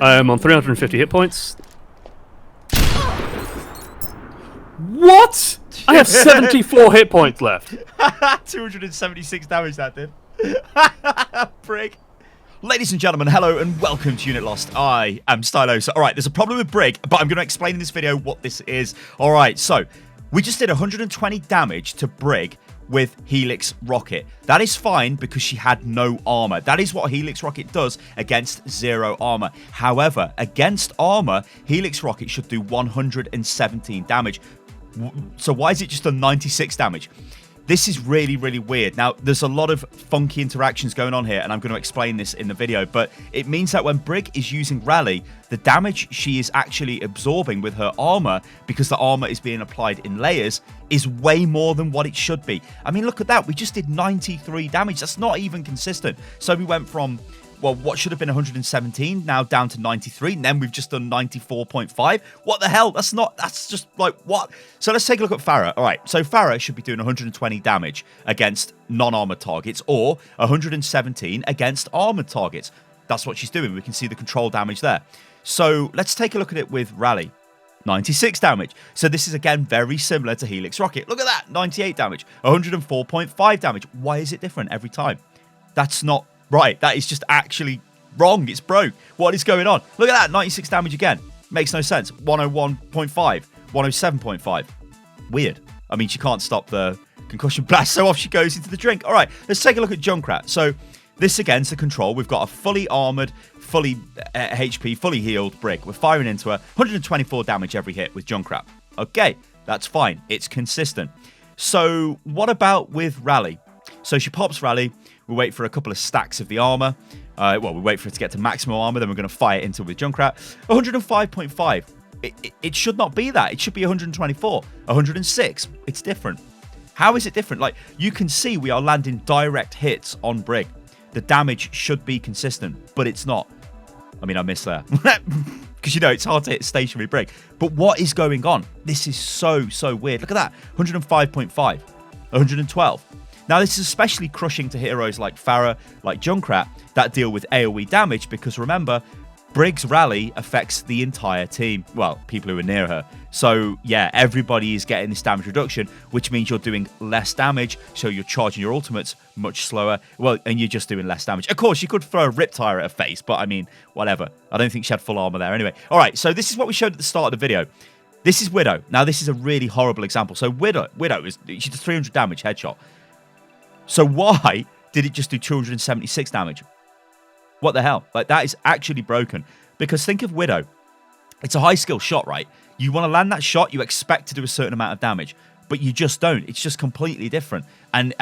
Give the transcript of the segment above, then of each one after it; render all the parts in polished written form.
I'm on 350 hit points. What? I have 74 hit points left. 276 damage that did. Brig. Ladies and gentlemen, hello and welcome to Unit Lost. I am Stylosa. Alright, there's a problem with Brig, but I'm going to explain in this video what this is. Alright, so we just did 120 damage to Brig with Helix Rocket. That is fine because she had no armor. That is what Helix Rocket does against 0 armor. However, against armor, Helix Rocket should do 117 damage. So why is it just done 96 damage? This is really, really weird. Now, there's a lot of funky interactions going on here, and I'm going to explain this in the video, but it means that when Brig is using Rally, the damage she is actually absorbing with her armor, because the armor is being applied in layers, is way more than what it should be. I mean, look at that. We just did 93 damage. That's not even consistent. So we went from, well, what should have been 117, now down to 93, and then we've just done 94.5. What the hell? That's just like, what? So let's take a look at Farah. All right, so Farah should be doing 120 damage against non-armored targets, or 117 against armored targets. That's what she's doing. We can see the control damage there. So let's take a look at it with Rally. 96 damage. So this is, again, very similar to Helix Rocket. Look at that, 98 damage, 104.5 damage. Why is it different every time? That's not right. That is just actually wrong. It's broke. What is going on? Look at that. 96 damage again. Makes no sense. 101.5. 107.5. Weird. I mean, she can't stop the concussion blast, so off she goes into the drink. All right, let's take a look at Junkrat. So this, against the control, we've got a fully armored, fully HP, fully healed Brig. We're firing into her. 124 damage every hit with Junkrat. Okay, that's fine. It's consistent. So what about with Rally? So she pops Rally. We wait for a couple of stacks of the armor. We wait for it to get to maximum armor. Then we're going to fire into it with Junkrat. 105.5. It should not be that. It should be 124. 106. It's different. How is it different? Like, you can see we are landing direct hits on Brig. The damage should be consistent, but it's not. I mean, I missed there. Because, you know, it's hard to hit stationary Brig. But what is going on? This is so weird. Look at that. 105.5. 112. Now, this is especially crushing to heroes like Farah, like Junkrat, that deal with AoE damage, because remember, Brig's Rally affects the entire team. Well, people who are near her. So, yeah, everybody is getting this damage reduction, which means you're doing less damage, so you're charging your ultimates much slower. Well, and you're just doing less damage. Of course, you could throw a Riptire at her face, but I mean, whatever. I don't think she had full armor there anyway. All right, so this is what we showed at the start of the video. This is Widow. Now, this is a really horrible example. So, Widow she does 300 damage headshot. So why did it just do 276 damage? What the hell? Like, that is actually broken. Because think of Widow. It's a high skill shot, right? You want to land that shot, you expect to do a certain amount of damage, but you just don't. It's just completely different. And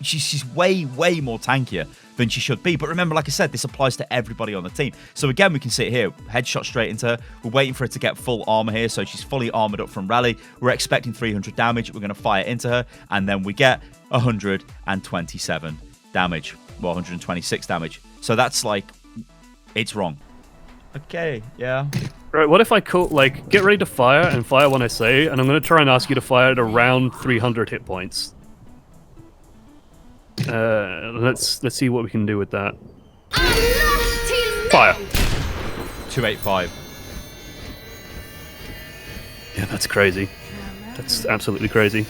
she's way more tankier than she should be. But remember, like I said, this applies to everybody on the team. So again, we can see it here. Headshot straight into her. We're waiting for her to get full armor here. So she's fully armored up from Rally. We're expecting 300 damage. We're going to fire into her. And then we get 127 damage. Well, 126 damage. So that's like, it's wrong. Okay, yeah. Right, what if I get ready to fire and fire when I say, and I'm going to try and ask you to fire at around 300 hit points. Let's see what we can do with that. Fire. 285. Yeah, that's crazy. That's absolutely crazy.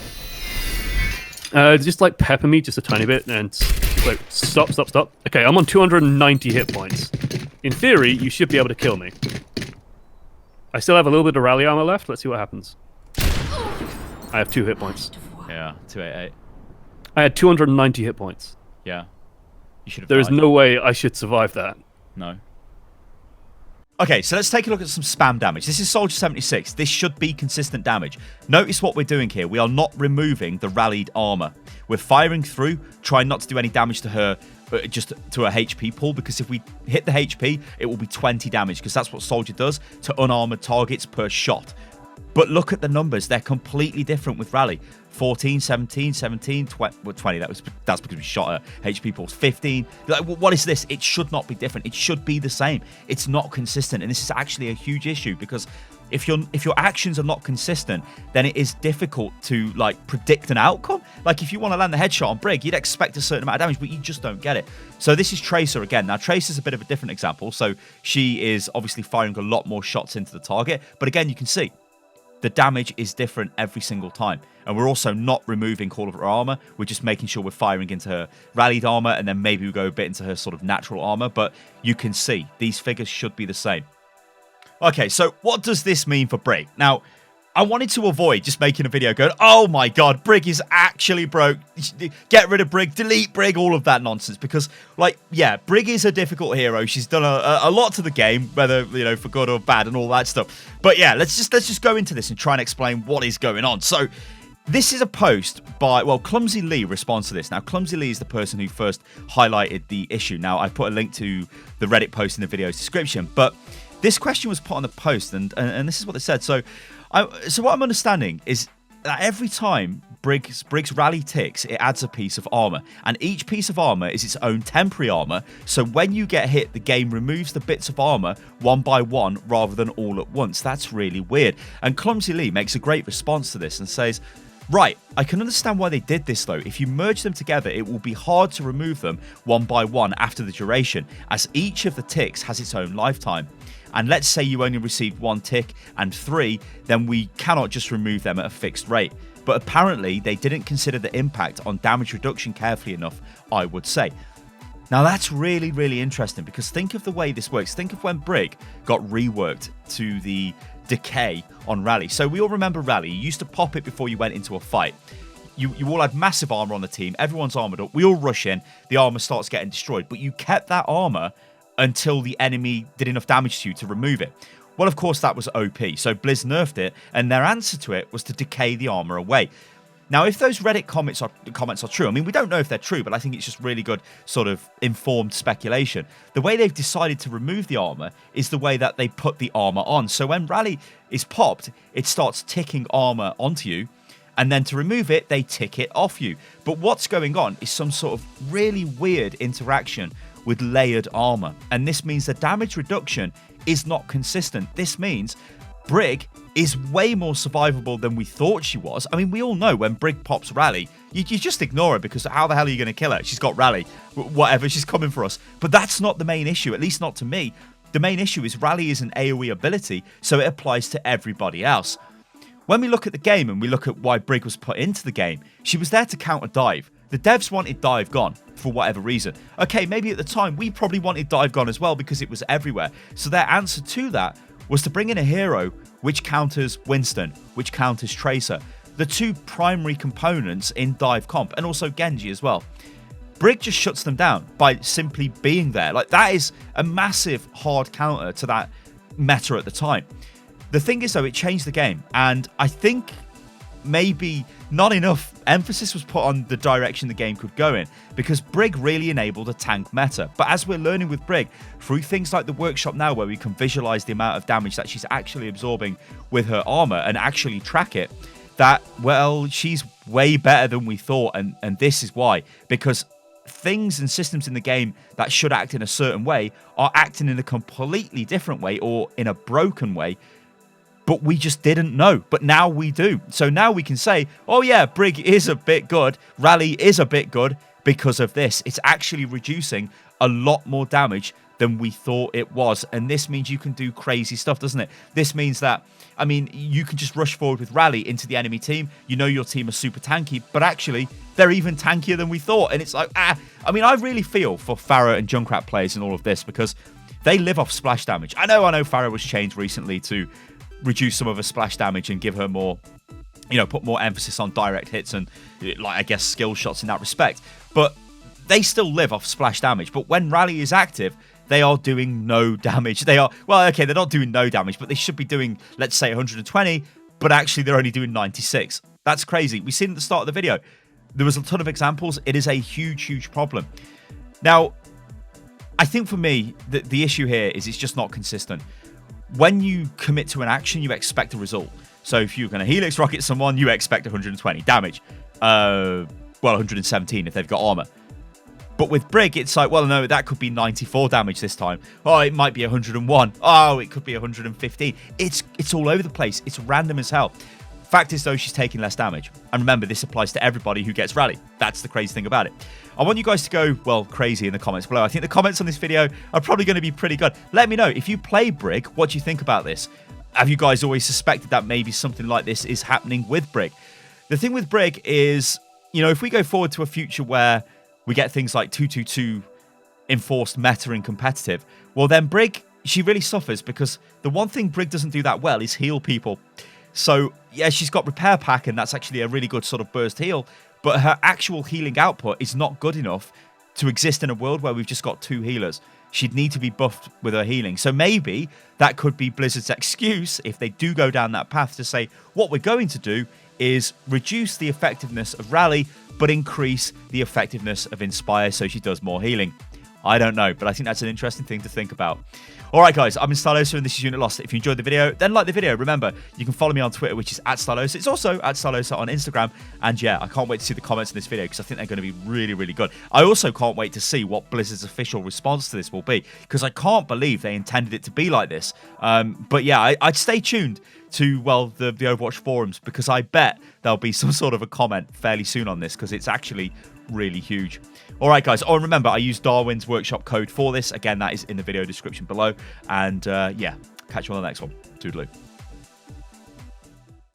Just like pepper me just a tiny bit and like stop. Okay, I'm on 290 hit points. In theory, you should be able to kill me. I still have a little bit of rally armor left. Let's see what happens. I have 2 hit points. Yeah, 288. I had 290 hit points. Yeah. You should have There is no way I should survive that. No. Okay, so let's take a look at some spam damage. This is Soldier 76. This should be consistent damage. Notice what we're doing here. We are not removing the rallied armor. We're firing through, trying not to do any damage to her, just to her HP pool, because if we hit the HP, it will be 20 damage, because that's what Soldier does to unarmored targets per shot. But look at the numbers. They're completely different with Rally. 14, 17, 17, 20. That's because we shot her. HP pulse 15. Like, what is this? It should not be different. It should be the same. It's not consistent. And this is actually a huge issue because if your actions are not consistent, then it is difficult to like predict an outcome. Like if you want to land the headshot on Brig, you'd expect a certain amount of damage, but you just don't get it. So this is Tracer again. Now Tracer's a bit of a different example. So she is obviously firing a lot more shots into the target. But again, you can see the damage is different every single time. And we're also not removing all of her armor. We're just making sure we're firing into her rallied armor, and then maybe we go a bit into her sort of natural armor. But you can see these figures should be the same. Okay, so what does this mean for Brig? Now, I wanted to avoid just making a video going, oh my god, Brig is actually broke. Get rid of Brig, delete Brig, all of that nonsense. Because, like, yeah, Brig is a difficult hero. She's done a lot to the game, whether, you know, for good or bad and all that stuff. But yeah, let's just go into this and try and explain what is going on. So, this is a post by, well, Clumsy Lee responds to this. Now, Clumsy Lee is the person who first highlighted the issue. Now, I put a link to the Reddit post in the video's description, but this question was put on the post, and this is what they said. So what I'm understanding is that every time Brig's rally ticks, it adds a piece of armor, and each piece of armor is its own temporary armor. So when you get hit, the game removes the bits of armor one by one rather than all at once. That's really weird. And Clumsy Lee makes a great response to this and says, right, I can understand why they did this though. If you merge them together, it will be hard to remove them one by one after the duration, as each of the ticks has its own lifetime. And let's say you only received 1 tick and 3, then we cannot just remove them at a fixed rate. But apparently they didn't consider the impact on damage reduction carefully enough, I would say. Now that's really, really interesting, because think of the way this works. Think of when Brig got reworked to the decay on Rally. So we all remember Rally. You used to pop it before you went into a fight. You all had massive armor on the team. Everyone's armored up. We all rush in. The armor starts getting destroyed. But you kept that armor until the enemy did enough damage to you to remove it. Well, of course, that was OP. So Blizz nerfed it, and their answer to it was to decay the armor away. Now, if those Reddit comments are true, I mean, we don't know if they're true, but I think it's just really good sort of informed speculation. The way they've decided to remove the armor is the way that they put the armor on. So when Rally is popped, it starts ticking armor onto you, and then to remove it, they tick it off you. But what's going on is some sort of really weird interaction with layered armor, and this means the damage reduction is not consistent. This means Brig is way more survivable than we thought she was. I mean, we all know when Brig pops Rally, you just ignore her, because how the hell are you going to kill her? She's got Rally, whatever, she's coming for us. But that's not the main issue, at least not to me. The main issue is Rally is an AoE ability, so it applies to everybody else. When we look at the game and we look at why Brig was put into the game, she was there to counter dive. The devs wanted dive gone for whatever reason. Okay, maybe at the time we probably wanted dive gone as well because it was everywhere. So their answer to that was to bring in a hero which counters Winston, which counters Tracer, the two primary components in dive comp, and also Genji as well. Brig just shuts them down by simply being there. Like, that is a massive hard counter to that meta at the time. The thing is, though, it changed the game, and I think maybe not enough emphasis was put on the direction the game could go in, because Brig really enabled a tank meta. But as we're learning with Brig, through things like the workshop now, where we can visualize the amount of damage that she's actually absorbing with her armor and actually track it, that, well, she's way better than we thought. And this is why, because things and systems in the game that should act in a certain way are acting in a completely different way, or in a broken way. But we just didn't know. But now we do. So now we can say, oh yeah, Brig is a bit good. Rally is a bit good because of this. It's actually reducing a lot more damage than we thought it was. And this means you can do crazy stuff, doesn't it? This means that, I mean, you can just rush forward with Rally into the enemy team. You know your team are super tanky, but actually they're even tankier than we thought. And it's like, I mean, I really feel for Pharah and Junkrat players in all of this, because they live off splash damage. I know Pharah was changed recently to reduce some of her splash damage and give her more, you know, put more emphasis on direct hits and, like, I guess, skill shots in that respect. But they still live off splash damage. But when Rally is active, they are doing no damage. They are, well, okay, they're not doing no damage, but they should be doing, let's say, 120, but actually they're only doing 96. That's crazy. We seen at the start of the video, there was a ton of examples. It is a huge, huge problem. Now, I think for me, the issue here is it's just not consistent. When you commit to an action, you expect a result. So if you're going to Helix rocket someone, you expect 120 damage. Well, 117 if they've got armor. But with Brig, it's like, well, no, that could be 94 damage this time. Oh, it might be 101. Oh, it could be 115. It's all over the place. It's random as hell. Fact is, though, she's taking less damage. And remember, this applies to everybody who gets rally. That's the crazy thing about it. I want you guys to go, well, crazy in the comments below. I think the comments on this video are probably going to be pretty good. Let me know, if you play Brig, what do you think about this? Have you guys always suspected that maybe something like this is happening with Brig? The thing with Brig is, you know, if we go forward to a future where we get things like 222 enforced meta and competitive, well, then Brig, she really suffers because the one thing Brig doesn't do that well is heal people. So, yeah, she's got repair pack, and that's actually a really good sort of burst heal, but her actual healing output is not good enough to exist in a world where we've just got 2 healers. She'd need to be buffed with her healing. So maybe that could be Blizzard's excuse, if they do go down that path, to say, what we're going to do is reduce the effectiveness of Rally, but increase the effectiveness of Inspire so she does more healing. I don't know, but I think that's an interesting thing to think about. All right, guys, I'm Stylosa, and this is Unit Lost. If you enjoyed the video, then like the video. Remember, you can follow me on Twitter, which is @Stylosa. It's also @Stylosa on Instagram. And yeah, I can't wait to see the comments in this video because I think they're going to be really, really good. I also can't wait to see what Blizzard's official response to this will be because I can't believe they intended it to be like this. But yeah, I'd stay tuned to, well, the Overwatch forums because I bet there'll be some sort of a comment fairly soon on this because it's actually really huge. All right, guys. Oh, and remember, I used Darwin's workshop code for this. Again, that is in the video description below. And yeah, catch you on the next one. Toodaloo.